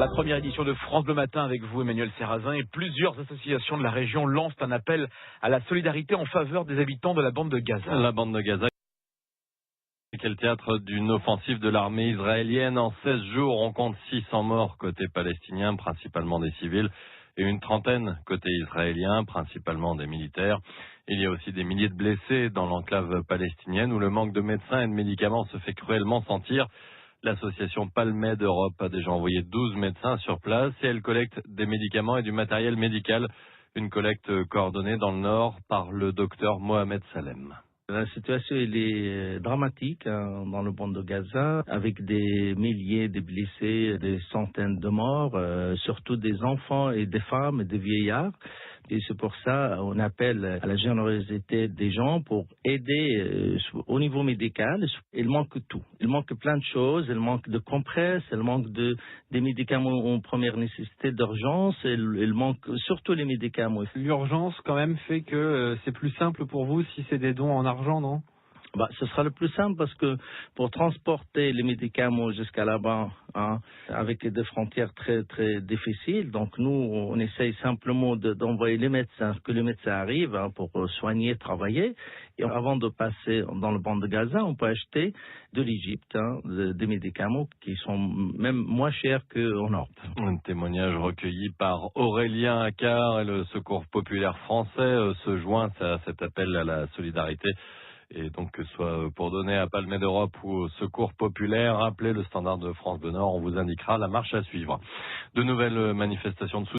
La première édition de France Bleu Matin avec vous, Emmanuel Serrazin, et plusieurs associations de la région lancent un appel à la solidarité en faveur des habitants de la bande de Gaza. La bande de Gaza est le théâtre d'une offensive de l'armée israélienne. En 16 jours, on compte 600 morts côté palestinien, principalement des civils, et une trentaine côté israélien, principalement des militaires. Il y a aussi des milliers de blessés dans l'enclave palestinienne où le manque de médecins et de médicaments se fait cruellement sentir. L'association Palmed Europe a déjà envoyé 12 médecins sur place et elle collecte des médicaments et du matériel médical. Une collecte coordonnée dans le Nord par le docteur Mohamed Salem. La situation elle est dramatique dans le bande de Gaza, avec des milliers de blessés, des centaines de morts, surtout des enfants et des femmes et des vieillards. Et c'est pour ça qu'on appelle à la générosité des gens pour aider au niveau médical. Il manque tout. Il manque plein de choses. Il manque de compresses, il manque des médicaments en première nécessité d'urgence. Il manque surtout les médicaments. L'urgence quand même fait que c'est plus simple pour vous si c'est des dons en argent, non ? Ce sera le plus simple parce que pour transporter les médicaments jusqu'à là-bas, avec des frontières très très difficiles, donc nous on essaye simplement d'envoyer les médecins, que les médecins arrivent pour soigner, travailler, et avant de passer dans le bande de Gaza, on peut acheter de l'Égypte des médicaments qui sont même moins chers qu'en Europe. Un témoignage recueilli par Aurélien Accard et le Secours populaire français se joint à cet appel à la solidarité. Et donc, que ce soit pour donner à Palmed Europe ou au Secours populaire, appelez le standard de France Bleu Nord, on vous indiquera la marche à suivre. De nouvelles manifestations de soutien